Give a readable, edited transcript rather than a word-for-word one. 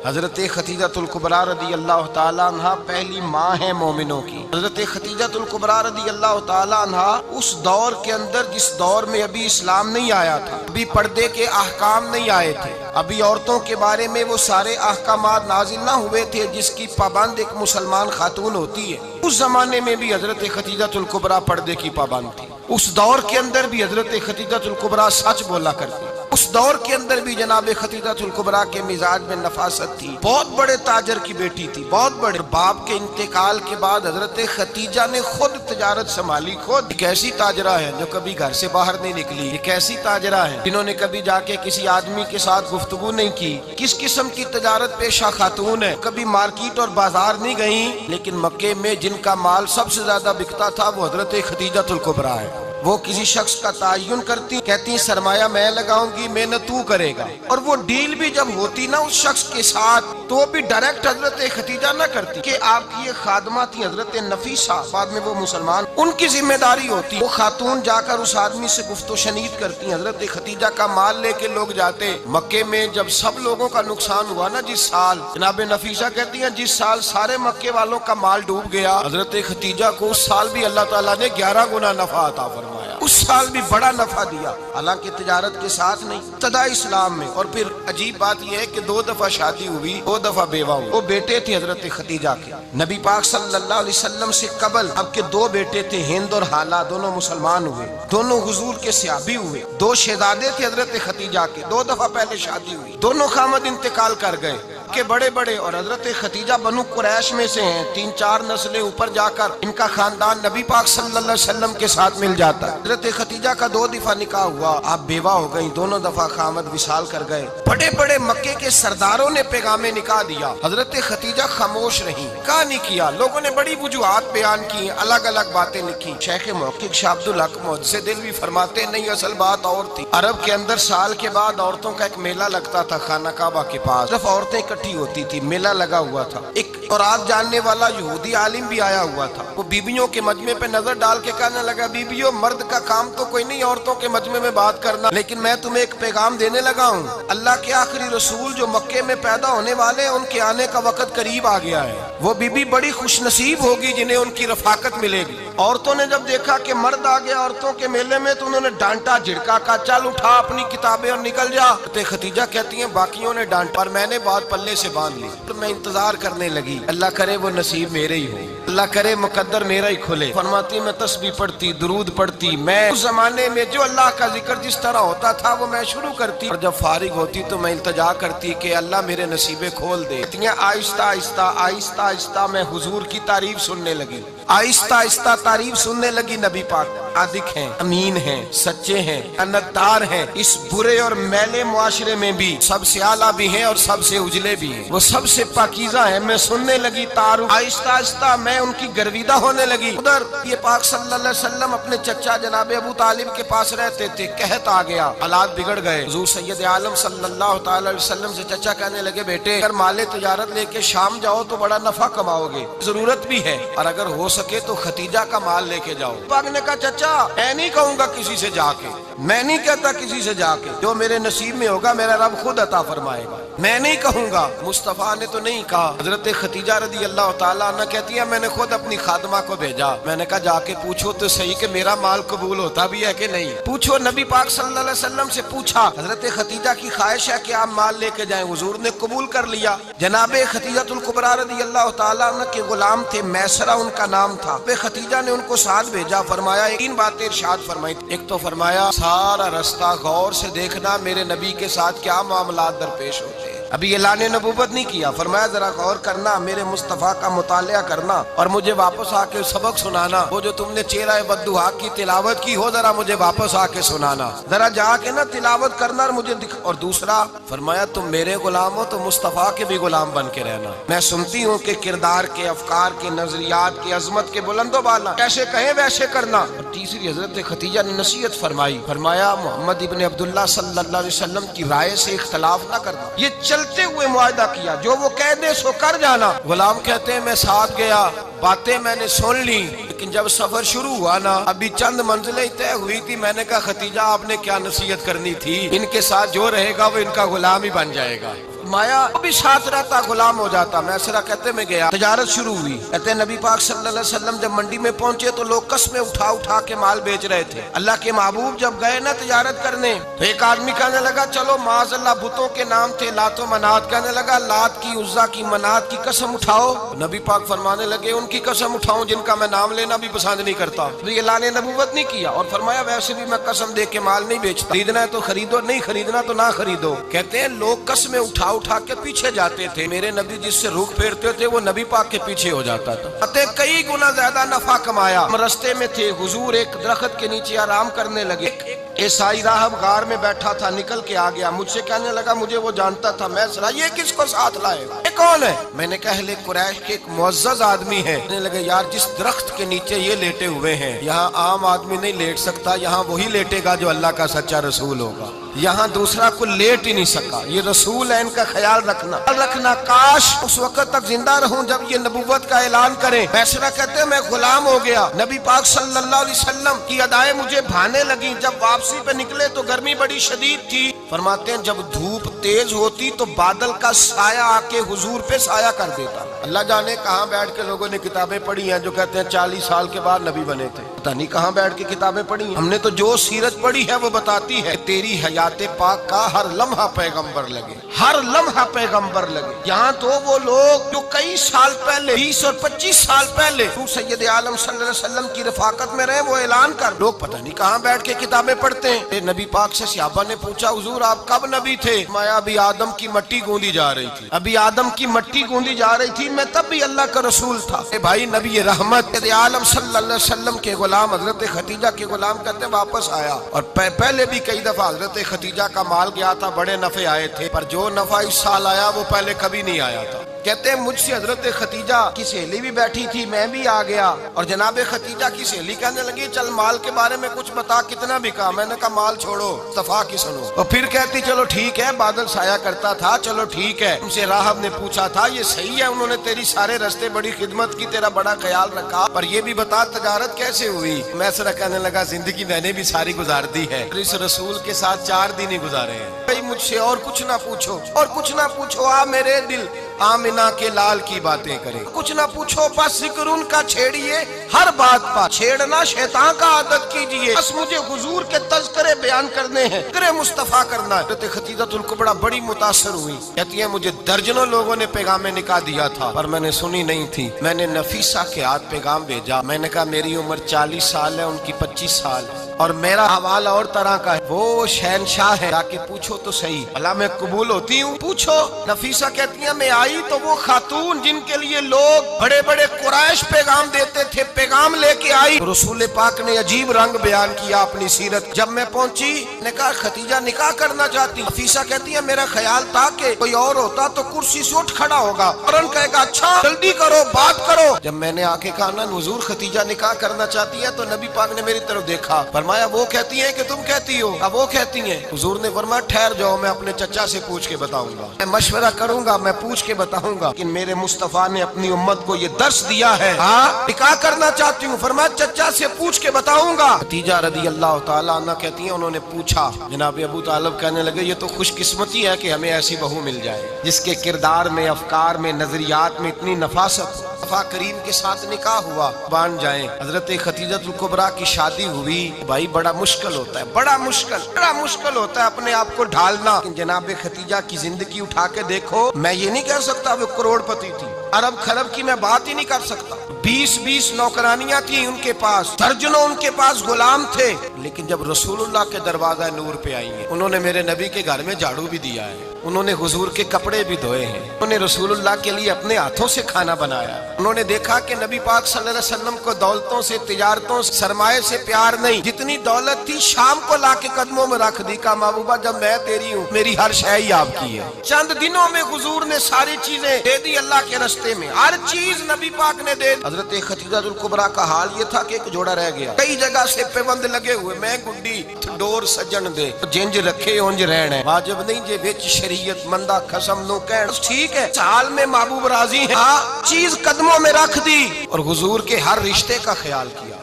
حضرت خدیجۃ الکبریٰ رضی اللہ تعالیٰ عنہ پہلی ماں ہے مومنوں کی۔ حضرت خدیجۃ الکبریٰ رضی اللہ تعالیٰ عنہ اس دور کے اندر جس دور میں ابھی اسلام نہیں آیا تھا، ابھی پردے کے احکام نہیں آئے تھے، ابھی عورتوں کے بارے میں وہ سارے احکامات نازل نہ ہوئے تھے جس کی پابند ایک مسلمان خاتون ہوتی ہے، اس زمانے میں بھی حضرت خدیجۃ الکبریٰ پردے کی پابند تھی۔ اس دور کے اندر بھی حضرت خدیجۃ الکبریٰ سچ بولا کرتی، اس دور کے اندر بھی جناب خدیجۃ الکبریٰ کے مزاج میں نفاست تھی۔ بہت بڑے تاجر کی بیٹی تھی، بہت بڑے۔ باپ کے انتقال کے بعد حضرت خدیجہ نے خود تجارت سنبھالی، خود۔ ایک ایسی تاجرہ ہے جو کبھی گھر سے باہر نہیں نکلی، ایک ایسی تاجرہ ہے جنہوں نے کبھی جا کے کسی آدمی کے ساتھ گفتگو نہیں کی۔ کس قسم کی تجارت پیشہ خاتون ہے، کبھی مارکیٹ اور بازار نہیں گئیں، لیکن مکے میں جن کا مال سب سے زیادہ بکتا تھا وہ حضرت خدیجۃ الکبریٰ ہے۔ وہ کسی شخص کا تعین کرتی، کہتی سرمایہ میں لگاؤں گی، محنت تو کرے گا، اور وہ ڈیل بھی جب ہوتی نا اس شخص کے ساتھ تو وہ بھی ڈائریکٹ حضرت خدیجہ نہ کرتی کہ آپ کی یہ خادمہ تھی حضرت نفیسہ، بعد میں وہ مسلمان، ان کی ذمہ داری ہوتی۔ وہ خاتون جا کر اس آدمی سے گفت و شنید کرتی، حضرت خدیجہ کا مال لے کے لوگ جاتے۔ مکے میں جب سب لوگوں کا نقصان ہوا نا، جس سال، جناب نفیسہ کہتی ہیں جس سال سارے مکے والوں کا مال ڈوب گیا، حضرت خدیجہ کو اس سال بھی اللہ تعالیٰ نے 11 گنا نفع عطا فرمایا، اس سال بھی بڑا نفع دیا، حالانکہ تجارت کے ساتھ نہیں، ابتدا اسلام میں۔ اور پھر عجیب بات یہ ہے کہ 2 دفعہ شادی ہوئی، 2 دفعہ بیوہ ہوئی۔ وہ بیٹے تھے حضرت خدیجہ کے، نبی پاک صلی اللہ علیہ وسلم سے قبل اب کے 2 بیٹے تھے، ہند اور حالہ، دونوں مسلمان ہوئے، دونوں حضور کے صحابی ہوئے۔ 2 شہزادے تھے حضرت خدیجہ کے، 2 دفعہ پہلے شادی ہوئی، دونوں خامد انتقال کر گئے کہ بڑے بڑے۔ اور حضرت خدیجہ بنو قریش میں سے ہیں، 3-4 نسلیں اوپر جا کر ان کا خاندان نبی پاک صلی اللہ علیہ وسلم کے ساتھ مل جاتا ہے۔ حضرت خدیجہ کا 2 دفعہ نکاح ہوا، آپ بیوہ ہو گئی، دونوں دفعہ خامد وصال کر گئے۔ بڑے بڑے مکے کے سرداروں نے پیغام نکاح دیا، حضرت خدیجہ خاموش رہی، نکاح نہیں کیا۔ لوگوں نے بڑی وجوہات بیان کی، الگ الگ باتیں لکھی۔ شیخ محقق شاہ عبد الحق محدث دہلوی فرماتے نہیں، اصل بات اور تھی۔ عرب کے اندر سال کے بعد عورتوں کا ایک میلہ لگتا تھا خانہ کعبہ کے پاس، صرف عورتیں اکٹھی ہوتی تھی، میلہ لگا ہوا تھا۔ ایک قرآن جاننے والا یہودی عالم بھی آیا ہوا تھا، وہ بیبیوں کے مجمع پہ نظر ڈال کے کہنے لگا، بیبیوں مرد کا کام تو کوئی نہیں عورتوں کے مجمع میں بات کرنا، لیکن میں تمہیں ایک پیغام دینے لگا ہوں، اللہ کے آخری رسول جو مکے میں پیدا ہونے والے ہیں ان کے آنے کا وقت قریب آ گیا ہے۔ وہ بیوی بڑی خوش نصیب ہوگی جنہیں ان کی رفاقت ملے گی۔ عورتوں نے جب دیکھا کہ مرد آ گیا عورتوں کے میلے میں تو انہوں نے ڈانٹا جھڑکا، کہا چل اٹھا اپنی کتابیں اور نکل جا۔ خدیجہ کہتی ہیں باقیوں نے ڈانٹا اور میں نے بات پلے سے باندھ لی، میں انتظار کرنے لگی، اللہ کرے وہ نصیب میرے ہی ہو، اللہ کرے مقدر میرا ہی کھلے۔ فرماتی میں تسبیح پڑھتی، درود پڑھتی، میں اس زمانے میں جو اللہ کا ذکر جس طرح ہوتا تھا وہ میں شروع کرتی، اور جب فارغ ہوتی تو میں التجا کرتی کہ اللہ میرے نصیبیں کھول دے۔ آہستہ آہستہ آہستہ آہستہ میں حضور کی تعریف سننے لگی، آہستہ آہستہ تعریف سننے لگی۔ نبی پاک صادق ہیں، امین ہیں، سچے ہیں، امانتدار ہیں، اس برے اور میلے معاشرے میں بھی سب سے اعلیٰ بھی ہیں اور سب سے اجلے بھی ہیں، وہ سب سے پاکیزہ ہیں۔ میں سننے لگی تعارف، آہستہ آہستہ میں ان کی گرویدہ ہونے لگی۔ ادھر یہ پاک صلی اللہ علیہ وسلم اپنے چچا جناب ابو طالب کے پاس رہتے تھے، قحط آ گیا، حالات بگڑ گئے۔ حضور سید عالم صلی اللہ تعالی علیہ وسلم سے چچا کہنے لگے، بیٹے اگر مال تجارت لے کے شام جاؤ تو بڑا نفع کماؤ گے، ضرورت بھی ہے، اور اگر ہو سکے تو خدیجہ کا مال لے کے جاؤ۔ پاک نے کہا چچا میں نہیں کہوں گا کسی سے جا کے، میں نہیں کہتا کسی سے جا کے، جو میرے نصیب میں ہوگا میرا رب خود عطا فرمائے گا، میں نہیں کہوں گا۔ مصطفیٰ نے تو نہیں کہا۔ حضرت خدیجہ رضی اللہ تعالیٰ عنہ کہتی ہے میں نے خود اپنی خادمہ کو بھیجا، میں نے کہا جا کے پوچھو تو صحیح کہ میرا مال قبول ہوتا بھی ہے کہ نہیں، پوچھو۔ نبی پاک صلی اللہ علیہ وسلم سے پوچھا، حضرت خدیجہ کی خواہش ہے کہ آپ مال لے کے جائیں، حضور نے قبول کر لیا۔ جناب خدیجۃ الکبریٰ رضی اللہ تعالیٰ عنہ کے غلام تھے، میسرہ ان کا نام تھا۔ خدیجہ نے ان کو ساتھ بھیجا، فرمایا 3 باتیں ارشاد فرمائی۔ ایک تو فرمایا سارا رستہ غور سے دیکھنا میرے نبی کے ساتھ کیا معاملات درپیش ہوتے ہیں، ابھی اعلان نبوت نہیں کیا، فرمایا ذرا غور کرنا، میرے مصطفیٰ کا مطالعہ کرنا اور مجھے واپس آ کے سبق سنانا، وہ جو تم نے چہرہ بددعا کی تلاوت کی ہو ذرا مجھے واپس آ کے سنانا، ذرا جا کے نا تلاوت کرنا اور مجھے اور دوسرا فرمایا تم میرے غلام ہو تو مصطفیٰ کے بھی غلام بن کے رہنا، میں سنتی ہوں کہ کردار کے، افکار کے، نظریات کی، عظمت کے بلند و بالا کیسے کہیں ویسے کرنا۔ اور تیسری حضرت خدیجہ نے نصیحت فرمائی، فرمایا محمد ابن عبداللہ صلی اللہ علیہ وسلم کی رائے سے اختلاف نہ کرنا، یہ چلتے ہوئے معاہدہ کیا، جو وہ کہہ دے سو کر جانا۔ غلام کہتے ہیں میں ساتھ گیا، باتیں میں نے سن لی، لیکن جب سفر شروع ہوا نا ابھی چند منزلیں طے ہوئی تھی، میں نے کہا خدیجہ آپ نے کیا نصیحت کرنی تھی، ان کے ساتھ جو رہے گا وہ ان کا غلام ہی بن جائے گا۔ माया वो भी साथ रहता, गुलाम हो जाता। मैसरा कहते मैं गया, तजारत शुरू हुई। कहते नबी पाक सल्लल्लाहु अलैहि वसल्लम जब मंडी में पहुंचे तो लोग कस्में उठा उठा के माल बेच रहे थे। अल्लाह के महबूब जब गए ना तजारत करने तो एक आदमी कहने लगा चलो माज़अल्लाह, बुतों के नाम थे लात व मनात, कहने लगा लात की, उज़्ज़ा की, मनात की कसम उठाओ। नबी पाक फरमाने लगे उनकी कसम उठाऊं जिनका मैं नाम लेना भी पसंद नहीं करता। तो ये लाने नबूवत नहीं किया और फरमाया वैसे भी मैं कसम दे के माल नहीं बेचता, खरीदना है तो खरीदो, नहीं खरीदना तो ना खरीदो। कहते हैं लोग कसमें उठा उठा के पीछे जाते थे, मेरे नबी जिससे रुख फेरते थे वो नबी पाक के पीछे हो जाता था। कहते कई गुना ज्यादा नफा कमाया। हम रस्ते में थे, हुजूर एक दरख्त के नीचे आराम करने लगे। ईसाई राहब गार में बैठा था, निकल के आ गया, मुझसे कहने लगा मुझे वो जानता था। मैं सरा ये किसको साथ लाए, ये कौन है? मैंने कहा अहले कुरैश के एक मुअज़्ज़ज़ आदमी है। कहने लगे यार जिस दरख्त के नीचे ये लेटे हुए हैं यहाँ आम आदमी नहीं लेट सकता, यहाँ वही लेटेगा जो अल्लाह का सच्चा रसूल होगा। यहाँ दूसरा कोई लेट ही नहीं सका, ये रसूल है, इनका ख्याल रखना। काश उस वक्त तक जिंदा रहूं जब ये नबूवत का ऐलान करें। मैसरा कहते हैं मैं गुलाम हो गया। नबी पाक सल्लल्लाहु अलैहि वसल्लम की अदाएं मुझे भाने लगी। जब वापसी पे निकले तो गर्मी बड़ी शदीद थी। फरमाते हैं जब धूप तेज होती तो बादल का साया आके हुजूर पे साया कर देता। अल्लाह जाने कहाँ बैठ के लोगों ने किताबें पढ़ी हैं जो कहते हैं 40 साल के बाद नबी बने थे। पता नहीं कहाँ बैठ के किताबें पढ़ी हैं। हमने तो जो सीरत पढ़ी है वो बताती है तेरी हयाते पाक का हर लम्हा पैगंबर लगे, हर लम्हा पैगंबर लगे। यहाँ तो वो लोग जो कई साल पहले 20 और 25 साल पहले सैयद आलम सल्लल्लाहु अलैहि वसल्लम की रफाकत में रहे, वो ऐलान कर, लोग पता नहीं कहाँ बैठ के किताबें पढ़ते हैं। नबी पाक से सहाबा ने पूछा हुजूर आप कब नबी थे? मैं अभी आदम की मट्टी गूंदी जा रही थी, अभी आदम की मट्टी गूंदी जा रही थी, मैं तब भी अल्लाह का रसूल था। भाई नबी रहमत आलम सल्लल्लाहु अलैहि वसल्लम के गुलाम हजरत खतीजा के गुलाम कहते वापस आया। और पहले भी कई दफा हजरत खतीजा का माल गया था, बड़े नफे आए थे, पर जो नफा इस साल आया वो पहले कभी नहीं आया था। कहते हैं मुझसे हजरत खतीजा की सहेली भी बैठी थी, मैं भी आ गया। और जनाब खतीजा की सहेली कहने लगी चल माल के बारे में कुछ बता, कितना बिका? मैंने कहा माल छोड़ो, मुस्तफा की सुनो। और फिर कहती चलो ठीक है, बादल साया करता था, चलो ठीक है। उनसे राहब ने पूछा था ये सही है, उन्होंने तेरी सारे रस्ते बड़ी खिदमत की, तेरा बड़ा ख्याल रखा, पर ये भी बता तजारत कैसे हुई? मैसरा कहने लगा जिंदगी मैंने भी सारी गुजार दी है, इस रसूल के साथ 4 दिन ही गुजारे हैं। भाई मुझसे और कुछ ना पूछो, और कुछ ना पूछो, आ मेरे दिल आमिना के लाल की बातें करे, कुछ ना पूछो, बस जिक्र उनका छेड़िए हर बात पर, छेड़ना शैतान का आदत कीजिए, बस मुझे हुजूर के तज़किरे बयान करने हैं, जिक्र मुस्तफा करना है। हज़रत खतीजतुल कुबरा बड़ी मुतासर हुई, कहती है मुझे दर्जनों लोगों ने पैगाम निकाह दिया था पर मैंने सुनी नहीं थी। मैंने नफीसा के हाथ पैगाम भेजा, मैंने कहा मेरी उम्र 40 साल है, उनकी 25 साल और मेरा हवाला और तरह का है, वो शहनशाह है, जाके पूछो तो सही, भला मैं कबूल होती हूँ? पूछो। नफीसा कहती है मैं आई तो वो खातून जिनके लिए लोग बड़े बड़े कुरैश पैगाम देते थे, पैगाम लेके आई। तो रसूल पाक ने अजीब रंग बयान किया अपनी सीरत। जब मैं पहुंची ने कहा खतीजा निकाह करना चाहती। नफीसा कहती है मेरा ख्याल था कि कोई और होता तो कुर्सी से उठ खड़ा होगा, फौरन कहेगा अच्छा जल्दी करो, बात करो। जब मैंने आके कहा ना हुजूर खतीजा निकाह करना चाहती है, तो नबी पाक ने मेरी तरफ देखा, फरमाया वो कहती है कि तुम कहती हो? अब वो कहती है। हुजूर ने फरमाया ठहर जाओ, मैं अपने चचा से पूछ के बताऊंगा, मैं मशवरा करूंगा, मैं पूछ के बताऊंगा। कि मेरे मुस्तफा ने अपनी उम्मत को ये दर्स दिया है, हाँ निकाह करना चाहती हूँ, फरमाया चचा से पूछ के बताऊंगा। खतीजा रदी अल्लाह ताला अन्हा कहती है उन्होंने पूछा, जनाब अबू तालिब कहने लगे ये तो खुशकिस्मती है कि हमें ऐसी बहू मिल जाए जिसके किरदार में, अफकार में, नजरियात में इतनी नफासत। मुस्तफा करीम के साथ निकाह हुआ, बान जाए। हजरत खतीजतुल कुबरा की शादी हुई। भाई बड़ा मुश्किल होता है, बड़ा मुश्किल होता है अपने आप को ढालना। जनाब खतीजा की जिंदगी उठा के देखो, मैं ये नहीं कह सकता वो करोड़पति थी, अरब खरब की मैं बात ही नहीं कर सकता। 20-20 नौकरानियां थी उनके पास, दर्जनों उनके पास गुलाम थे, लेकिन जब रसूलुल्लाह के दरवाजा नूर पे आई है, उन्होंने मेरे नबी के घर में झाड़ू भी दिया है, उन्होंने हुजूर के कपड़े भी धोए हैं, उन्होंने रसूलुल्लाह के लिए अपने हाथों से खाना बनाया। उन्होंने देखा कि नबी पाक सल्लल्लाहु अलैहि वसल्लम को दौलतों से, तिजारतों से, सरमाए से प्यार नहीं, जितनी दौलत थी शाम को लाके कदमों में रख दी। का महबूबा जब मैं तेरी हूँ, मेरी हर शय ही आपकी है। चंद दिनों में हुजूर ने सारी चीजें दे दी अल्लाह के रस्ते में, हर चीज नबी पाक ने दे दी। हजरत खतीजतुल कुबरा का हाल ये था कि एक जोड़ा रह गया, कई जगह से पेबंद लगे हुए, मैं गुड्डी डोर सजन दे, जिंज रखे उंज रहना है, वाजिब नहीं जे विच शरीयत मंदा खसम नो कहन। ठीक है, चाल में महबूब राजी है, चीज कदमों में रख दी और हुजूर के हर रिश्ते का ख्याल किया।